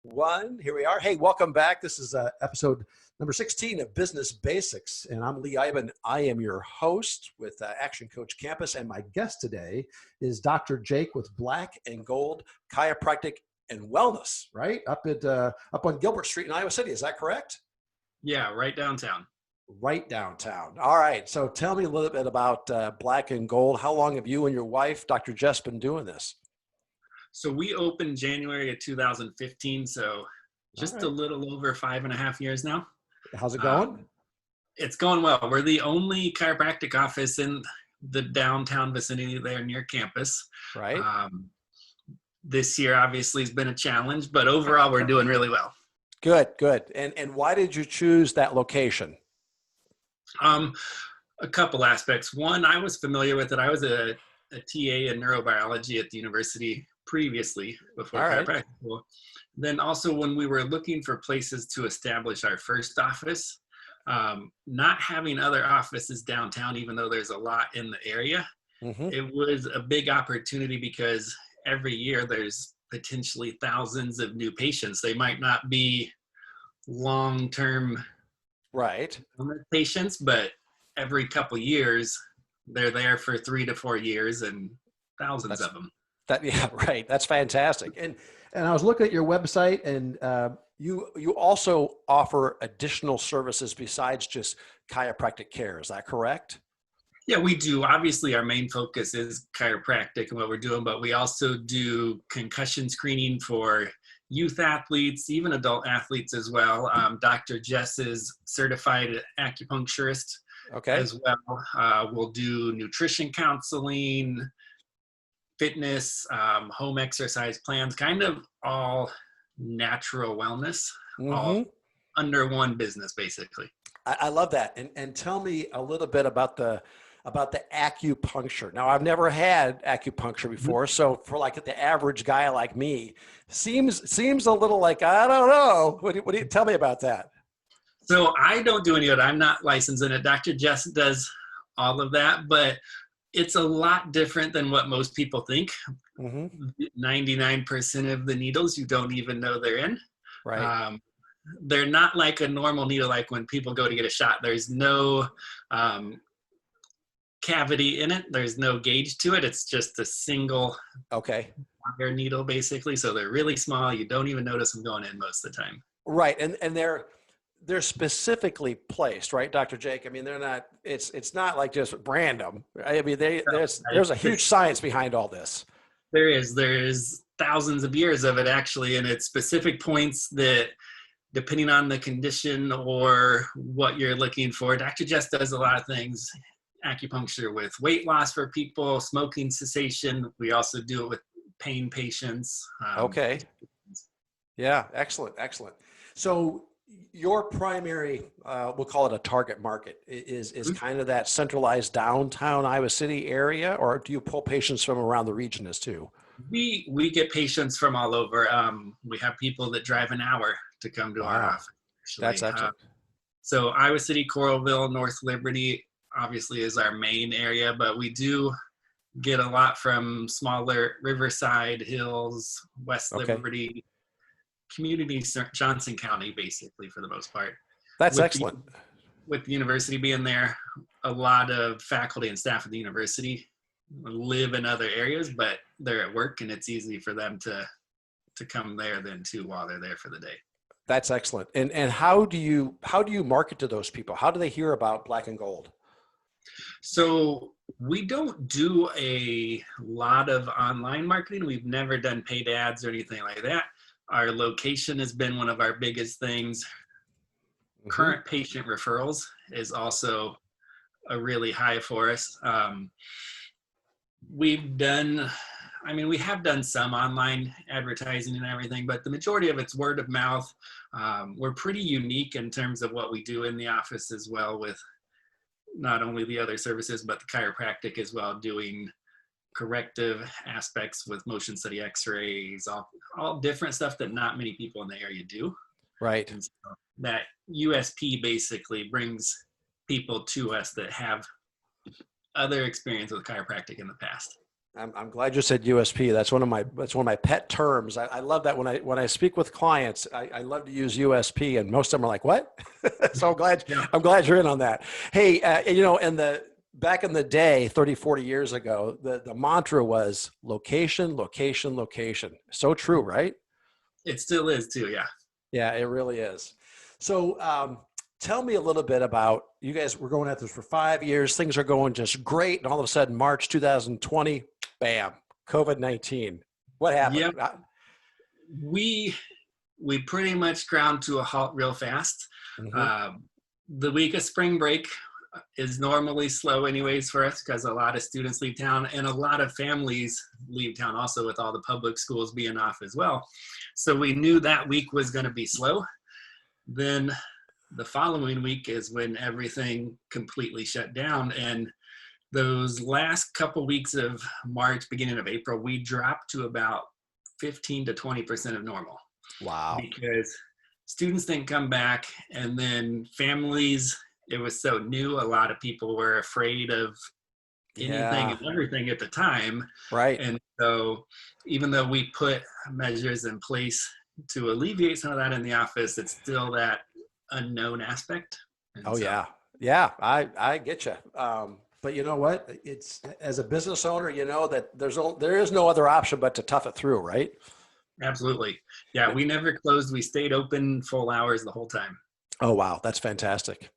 One, here we are. Hey, welcome back. This is episode number 16 of Business Basics, and I'm Lee Iben. I am your host with Action Coach Campus, and my guest today is Dr. Jake with Black and Gold Chiropractic and Wellness, right? Up on Gilbert Street in Iowa City. Is that correct? Yeah, right downtown. Right downtown. All right. So tell me a little bit about Black and Gold. How long have you and your wife, Dr. Jess, been doing this? So we opened January of 2015, so just a little over 5.5 years now. How's it going? It's going well. We're the only chiropractic office in the downtown vicinity there near campus. Right. This year obviously has been a challenge, but overall we're doing really well. Good, good. And why did you choose that location? A couple aspects. One, I was familiar with it. I was a TA in neurobiology at the university previously before chiropractic school. Then also when we were looking for places to establish our first office, not having other offices downtown, even though there's a lot in the area, it was a big opportunity because every year there's potentially thousands of new patients. They might not be long-term patients, but every couple years they're there for 3 to 4 years and thousands of them. Yeah, right. That's fantastic. And I was looking at your website, and you also offer additional services besides just chiropractic care. Is that correct? Yeah, we do. Obviously, our main focus is chiropractic and what we're doing, but we also do concussion screening for youth athletes, even adult athletes as well. Dr. Jess is certified acupuncturist as well. We'll do nutrition counseling, fitness, home exercise plans, kind of all natural wellness, all under one business, basically. I love that. And tell me a little bit about the acupuncture. Now, I've never had acupuncture before, so for like the average guy like me, seems a little like, I don't know. What do you tell me about that? So I don't do any of it. I'm not licensed in it. Dr. Jess does all of that, but it's a lot different than what most people think. 99% of the needles you don't even know they're in. Right. They're not like a normal needle, like when people go to get a shot. There's no cavity in it. There's no gauge to it. It's just a single wire needle, basically. So they're really small. You don't even notice them going in most of the time. Right. And they're specifically placed, right, Dr. Jake? I mean, they're not, it's not like just random. I mean, there's a huge science behind all this. There is thousands of years of it actually, and it's specific points that, depending on the condition or what you're looking for. Dr. Jess does a lot of things. Acupuncture with weight loss for people, smoking cessation. We also do it with pain patients. Yeah, excellent. So your primary, we'll call it a target market, is kind of that centralized downtown Iowa City area, or do you pull patients from around the region as too? We get patients from all over. We have people that drive an hour to come to our office. Actually. That's excellent. So Iowa City, Coralville, North Liberty obviously is our main area, but we do get a lot from smaller Riverside, Hills, West Liberty, community, Johnson County, basically, for the most part. That's excellent. With the university being there, a lot of faculty and staff at the university live in other areas, but they're at work, and it's easy for them to come there then too while they're there for the day. That's excellent. And how do you market to those people? How do they hear about Black and Gold? So we don't do a lot of online marketing. We've never done paid ads or anything like that. Our location has been one of our biggest things. Current patient referrals is also a really high for us. We have done some online advertising and everything, but the majority of it's word of mouth. We're pretty unique in terms of what we do in the office as well, with not only the other services, but the chiropractic as well, doing corrective aspects with motion study x-rays, all different stuff that not many people in the area do. Right. And so that USP basically brings people to us that have other experience with chiropractic in the past. I'm glad you said USP. That's one of my pet terms. I love that when I speak with clients, I love to use USP, and most of them are like, "What?" So Yeah. I'm glad you're in on that. Hey, back in the day, 30, 40 years ago, the mantra was location, location, location. So true, right? It still is too. Yeah. Yeah, it really is. So, tell me a little bit about you guys. We're going at this for 5 years. Things are going just great, and all of a sudden, March 2020, bam, COVID-19. What happened? Yep. We pretty much ground to a halt real fast. Mhm. Um, the week of spring break is normally slow anyways for us because a lot of students leave town and a lot of families leave town also with all the public schools being off as well. So we knew that week was going to be slow. Then the following week is when everything completely shut down. And those last couple weeks of March, beginning of April, we dropped to about 15 to 20% of normal Wow. because students didn't come back, and then families, it was so new, a lot of people were afraid of anything Yeah. and everything at the time. Right. And so even though we put measures in place to alleviate some of that in the office, it's still that unknown aspect. And Oh so yeah. Yeah. I get you. But you know what? It's as a business owner, you know that there is no other option but to tough it through, right? absolutely. Yeah, we never closed. We stayed open full hours the whole time. Oh wow, that's fantastic.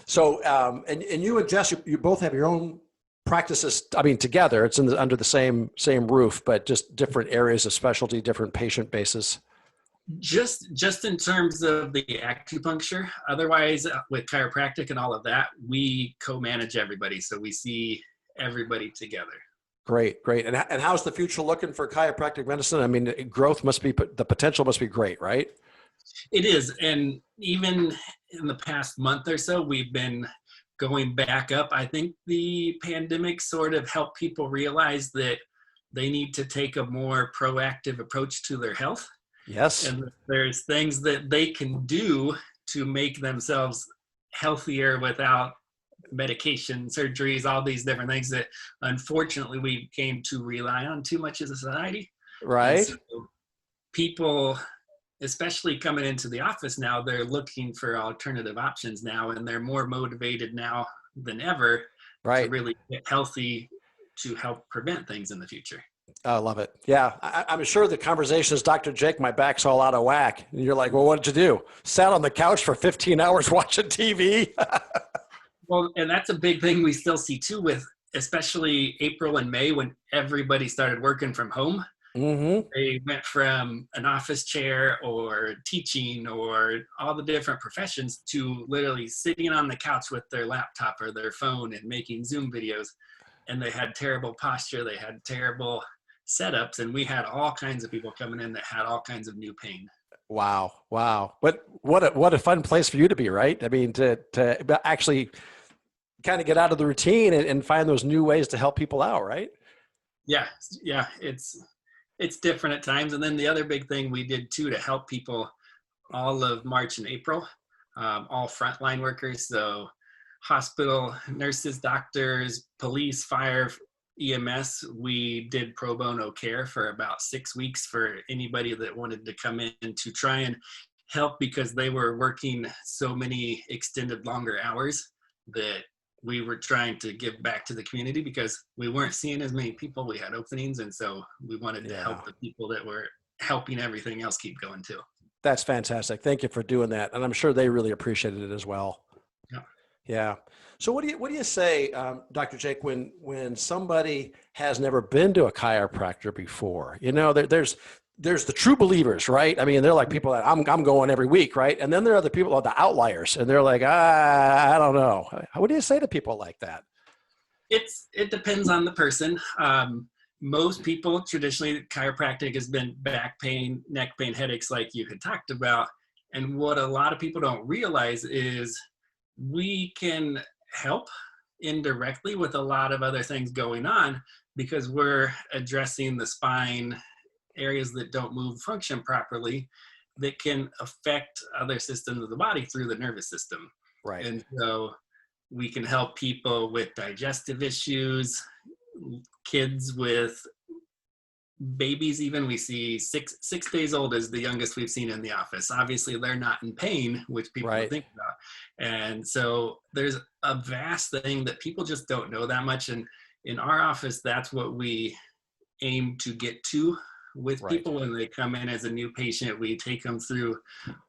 So, and you and Jess, you both have your own practices. I mean, together, it's under the same roof, but just different areas of specialty, different patient bases. Just in terms of the acupuncture, otherwise with chiropractic and all of that, we co-manage everybody. So we see everybody together. Great, great. And how's the future looking for chiropractic medicine? I mean, growth must be, the potential must be great, right? It is. And even in the past month or so, we've been going back up. I think the pandemic sort of helped people realize that they need to take a more proactive approach to their health. Yes. And there's things that they can do to make themselves healthier without medication, surgeries, all these different things that unfortunately we came to rely on too much as a society. And Right. so people, especially coming into the office now, they're looking for alternative options now, and they're more motivated now than ever to Right. really get healthy to help prevent things in the future. I love it. Yeah. I'm sure the conversation is, Dr. Jake, my back's all out of whack. And you're like, well, what did you do? Sat on the couch for 15 hours watching TV? Well, and that's a big thing we still see too, with especially April and May when everybody started working from home. Mm-hmm. They went from an office chair or teaching or all the different professions to literally sitting on the couch with their laptop or their phone and making Zoom videos. And they had terrible posture, they had terrible setups, and we had all kinds of people coming in that had all kinds of new pain. Wow. Wow. But what a fun place for you to be, right? I mean, to actually kind of get out of the routine and find those new ways to help people out, right? Yeah, yeah, it's different at times. And then the other big thing we did too to help people all of March and April, all frontline workers, so hospital nurses, doctors, police, fire, EMS, we did pro bono care for about 6 weeks for anybody that wanted to come in to try and help, because they were working so many extended longer hours that we were trying to give back to the community because we weren't seeing as many people. We had openings, and so we wanted to Yeah. help the people that were helping everything else keep going too. That's fantastic. Thank you for doing that. And I'm sure they really appreciated it as well. Yeah. Yeah. So what do you say, Dr. Jake, when somebody has never been to a chiropractor before? You know, there's the true believers, right? I mean, they're like people that I'm going every week, right? And then there are the people, the outliers, and they're like, I don't know. What do you say to people like that? It depends on the person. Most people traditionally, chiropractic has been back pain, neck pain, headaches, like you had talked about. And what a lot of people don't realize is we can help indirectly with a lot of other things going on because we're addressing the spine, areas that don't move, function properly, that can affect other systems of the body through the nervous system. Right. And so we can help people with digestive issues, kids with babies, even we see six days old is the youngest we've seen in the office. Obviously they're not in pain, which people Right. think about. And so there's a vast thing that people just don't know that much. And in our office, that's what we aim to get to with Right. people when they come in as a new patient. We take them through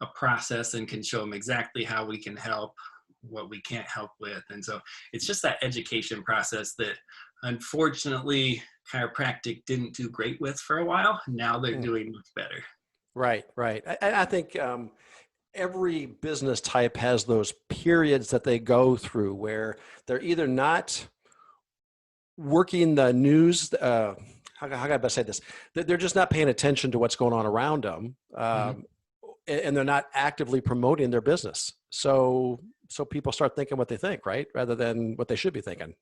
a process and can show them exactly how we can help, what we can't help with. And so it's just that education process that unfortunately chiropractic didn't do great with for a while. Now they're doing much better. Right, right. I think every business type has those periods that they go through where they're either not working the news. How can I best say this? They're just not paying attention to what's going on around them, and they're not actively promoting their business. So people start thinking what they think, right, rather than what they should be thinking.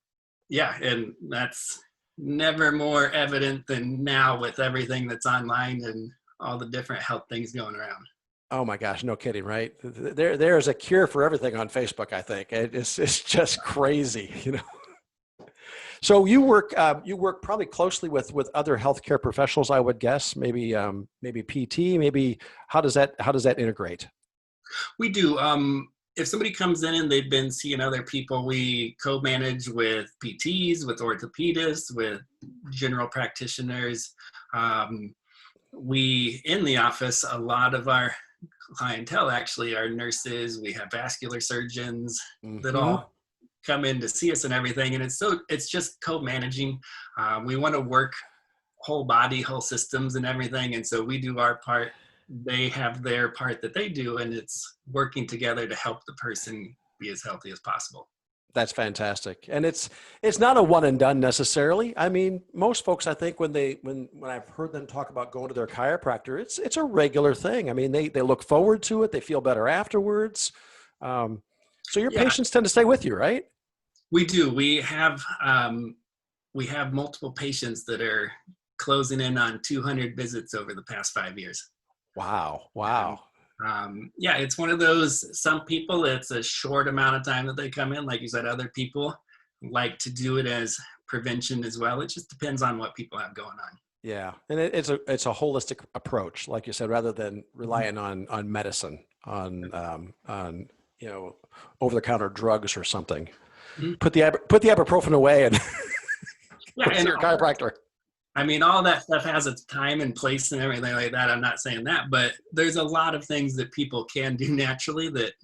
Yeah, and that's never more evident than now with everything that's online and all the different health things going around. Oh my gosh, no kidding, right? There is a cure for everything on Facebook, I think. It's just crazy, you know. So you work probably closely with other healthcare professionals, I would guess. Maybe PT. Maybe how does that integrate? We do. If somebody comes in and they've been seeing other people, we co-manage with PTs, with orthopedists, with general practitioners. We, in the office, a lot of our clientele actually are nurses. We have vascular surgeons that all come in to see us and everything. And it's just co-managing. We want to work whole body, whole systems and everything. And so we do our part. They have their part that they do, and it's working together to help the person be as healthy as possible. That's fantastic. And it's not a one and done necessarily. I mean, most folks, I think when I've heard them talk about going to their chiropractor, it's a regular thing. I mean, they look forward to it. They feel better afterwards. So your patients tend to stay with you, right? We do. We have multiple patients that are closing in on 200 visits over the past 5 years. Wow. Yeah, it's one of those, some people, it's a short amount of time that they come in. Like you said, other people like to do it as prevention as well. It just depends on what people have going on. Yeah. And it's a holistic approach, like you said, rather than relying on medicine, on you know, over the counter drugs or something. Put the ibuprofen away and and your chiropractor. I mean, all that stuff has its time and place and everything like that. I'm not saying that, but there's a lot of things that people can do naturally that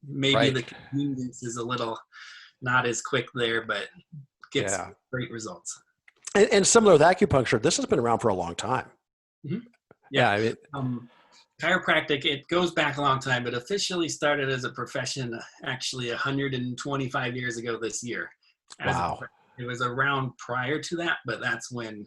maybe the convenience is a little not as quick there, but gets great results. And similar with acupuncture, this has been around for a long time. Yeah. Chiropractic, it goes back a long time, but officially started as a profession actually 125 years ago this year. Wow. It was around prior to that, but that's when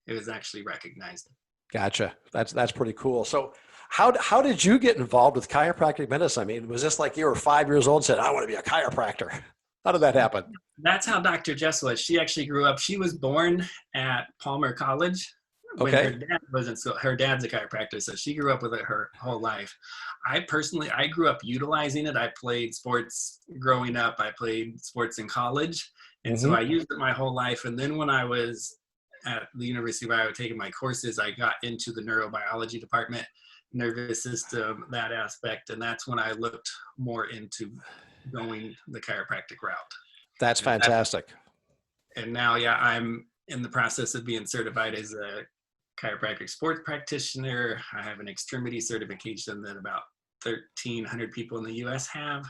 it was actually recognized. Gotcha. That's pretty cool. So how did you get involved with chiropractic medicine? I mean, was this like you were 5 years old and said, I want to be a chiropractor? How did that happen? That's how Dr. Jess was. She actually grew up, she was born at Palmer College. When her dad wasn't, so her dad's a chiropractor, so she grew up with it her whole life. I grew up utilizing it. I played sports growing up. I played sports in college. And so I used it my whole life. And then when I was at the university where I was taking my courses, I got into the neurobiology department, nervous system, that aspect. And that's when I looked more into going the chiropractic route. That's fantastic. And now, I'm in the process of being certified as a chiropractic sports practitioner. I have an extremity certification that about 1,300 people in the U.S. have.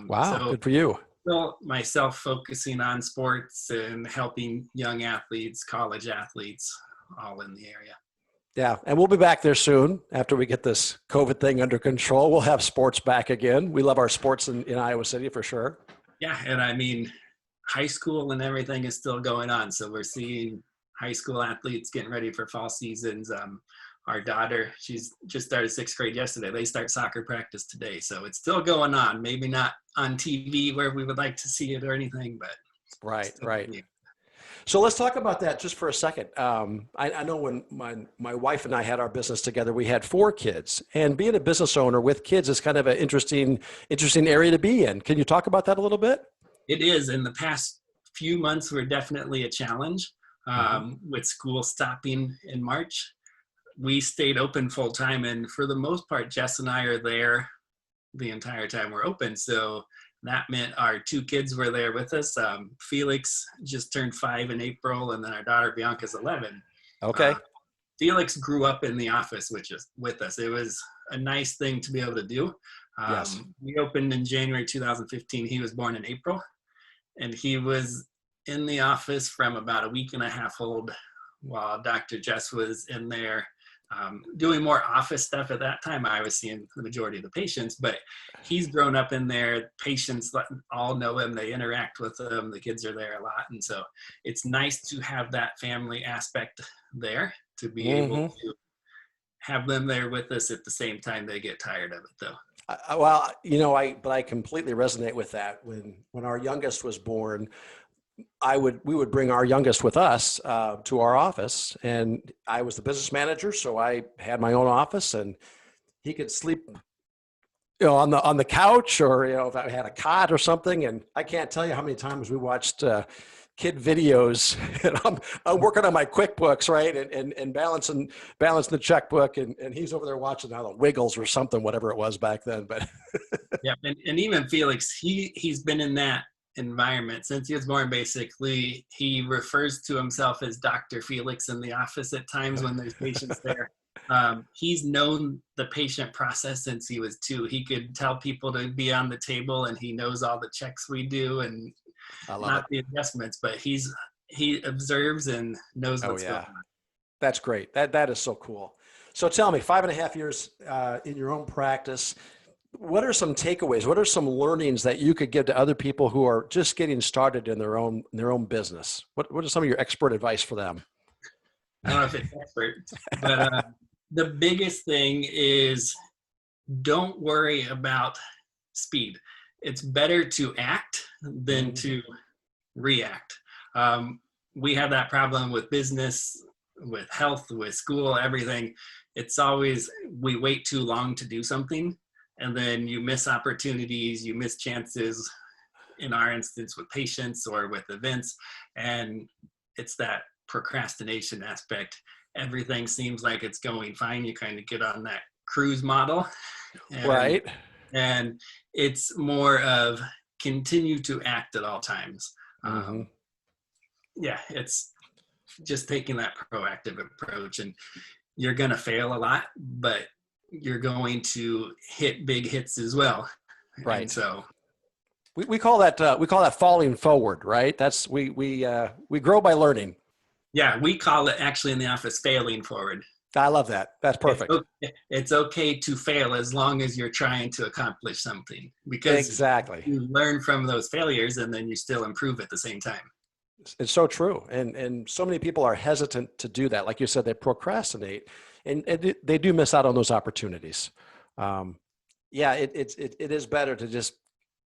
Wow, good for you. Still myself focusing on sports and helping young athletes, college athletes, all in the area. Yeah, and we'll be back there soon after we get this COVID thing under control. We'll have sports back again. We love our sports in Iowa City for sure. Yeah, and I mean, high school and everything is still going on. So we're seeing high school athletes getting ready for fall seasons. Our daughter, she's just started 6th grade yesterday. They start soccer practice today. So it's still going on. Maybe not on TV where we would like to see it or anything, but. Right. So let's talk about that just for a second. I know when my wife and I had our business together, we had 4 kids, and being a business owner with kids is kind of an interesting area to be in. Can you talk about that a little bit? It is. In the past few months were definitely a challenge. with school stopping in March. We stayed open full time, and for the most part, Jess and I are there the entire time we're open. So that meant our 2 kids were there with us. Felix just turned 5 in April, and then our daughter Bianca's 11. Okay. Felix grew up in the office with us. It was a nice thing to be able to do. Yes. We opened in January 2015. He was born in April, and he was in the office from about a week and a half old while Dr. Jess was in there doing more office stuff. At that time, I was seeing the majority of the patients, but he's grown up in there. Patients all know him. They interact with him. The kids are there a lot. And so it's nice to have that family aspect there, to be able to have them there with us at the same time. They get tired of it though. Well, but I completely resonate with that. When our youngest was born, we would bring our youngest with us to our office, and I was the business manager, so I had my own office, and he could sleep, on the couch, or if I had a cot or something. And I can't tell you how many times we watched kid videos, and I'm working on my QuickBooks, right, and balancing the checkbook, and he's over there watching, I don't know, Wiggles or something, whatever it was back then. But yeah, and even Felix, he's been in that environment since he was born. Basically, he refers to himself as Dr. Felix in the office at times when there's patients there. He's known the patient process since he was 2. He could tell people to be on the table, and he knows all the checks we do, and not the adjustments, but he observes and knows what's going on. That's great. That is so cool. So tell me, 5.5 years in your own practice, what are some takeaways? What are some learnings that you could give to other people who are just getting started in their own business? What are some of your expert advice for them? I don't know if it's expert, but the biggest thing is don't worry about speed. It's better to act than to react. We have that problem with business, with health, with school, everything. It's always, we wait too long to do something, and then you miss opportunities, you miss chances, in our instance with patients or with events. And it's that procrastination aspect. Everything seems like it's going fine. You kind of get on that cruise model. Right. And it's more of continue to act at all times. Yeah, it's just taking that proactive approach, and you're going to fail a lot, but you're going to hit big hits as well. Right. And so we call that falling forward, right? That's we grow by learning. Yeah, we call it actually in the office failing forward. I love that. That's perfect. It's okay to fail as long as you're trying to accomplish something, because exactly, you learn from those failures and then you still improve at the same time. It's so true. And so many people are hesitant to do that. Like you said, they procrastinate, and they do miss out on those opportunities. It is better to just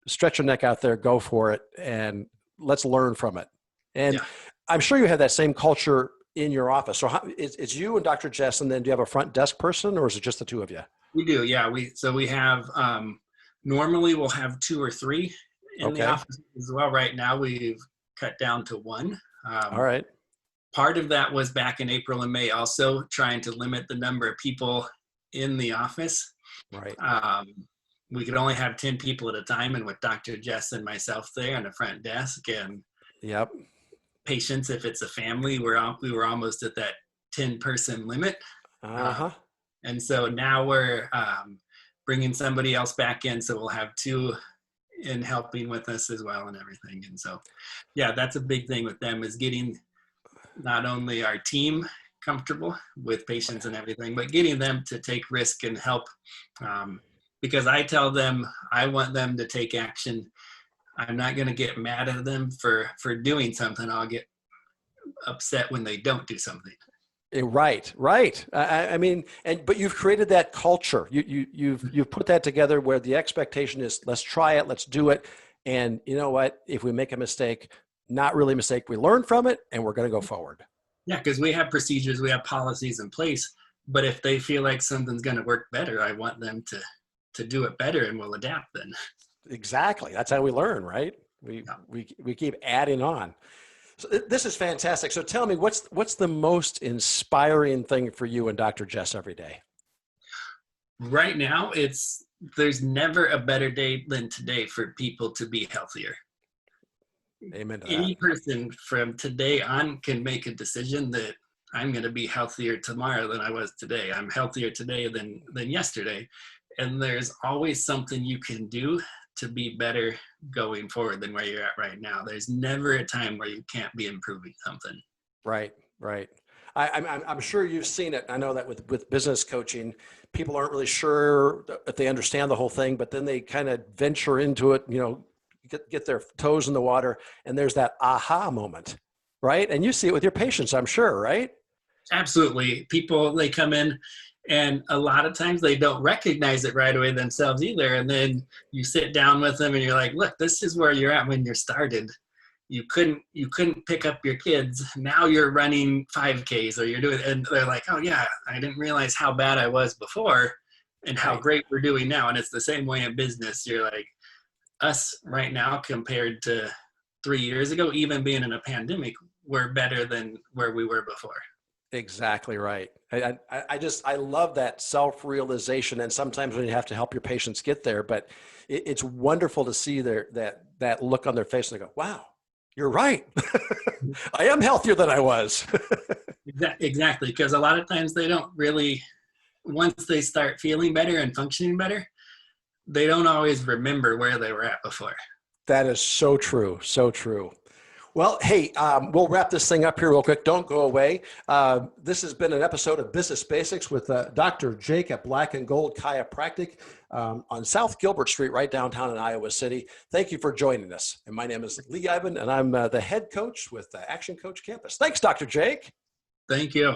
stretch your neck out there, go for it, and let's learn from it. And I'm sure you have that same culture in your office. So it's you and Dr. Jess, and then do you have a front desk person, or is it just the 2 of you? We do, yeah. We have, normally we'll have 2 or 3 in the office as well. Right now we've cut down to 1. All right. Part of that was back in April and May, also trying to limit the number of people in the office. Right. We could only have 10 people at a time, and with Dr. Jess and myself there on the front desk, and patients, if it's a family, we were almost at that 10-person limit. And so now we're bringing somebody else back in, so we'll have 2 in helping with us as well and everything. And so, yeah, that's a big thing with them, is getting not only our team comfortable with patients and everything, but getting them to take risk and help. Because I tell them I want them to take action. I'm not going to get mad at them for doing something. I'll get upset when they don't do something. Right. I mean, but you've created that culture. You've put that together where the expectation is, let's try it, let's do it. And you know what? If we make a mistake, not really a mistake, we learn from it, and we're going to go forward. Yeah, because we have procedures, we have policies in place. But if they feel like something's going to work better, I want them to do it better, and we'll adapt then. Exactly. That's how we learn, right? We keep adding on. So this is fantastic. So tell me, what's the most inspiring thing for you and Dr. Jess every day? Right now, there's never a better day than today for people to be healthier. Amen to that. Any person from today on can make a decision that I'm going to be healthier tomorrow than I was today. I'm healthier today than yesterday. And there's always something you can do to be better going forward than where you're at right now. There's never a time where you can't be improving something. Right, right. I'm sure you've seen it. I know that with business coaching, people aren't really sure if they understand the whole thing, but then they kind of venture into it, get their toes in the water, and there's that aha moment, right? And you see it with your patients, I'm sure, right? Absolutely. People, they come in and a lot of times they don't recognize it right away themselves either. And then you sit down with them and you're like, look, this is where you're at when you started. You couldn't pick up your kids. Now you're running 5Ks or you're doing, and they're like, oh yeah, I didn't realize how bad I was before and how great we're doing now. And it's the same way in business. You're like, us right now compared to 3 years ago, even being in a pandemic, we're better than where we were before. Exactly right. I love that self-realization, and sometimes when you have to help your patients get there, but it's wonderful to see that look on their face and they go, wow, you're right. I am healthier than I was. Exactly. Because a lot of times they don't really, once they start feeling better and functioning better, they don't always remember where they were at before. That is so true. So true. Well, hey, we'll wrap this thing up here real quick. Don't go away. This has been an episode of Business Basics with Dr. Jake at Black and Gold Chiropractic on South Gilbert Street, right downtown in Iowa City. Thank you for joining us. And my name is Lee Iben, and I'm the head coach with ActionCOACH Campus. Thanks, Dr. Jake. Thank you.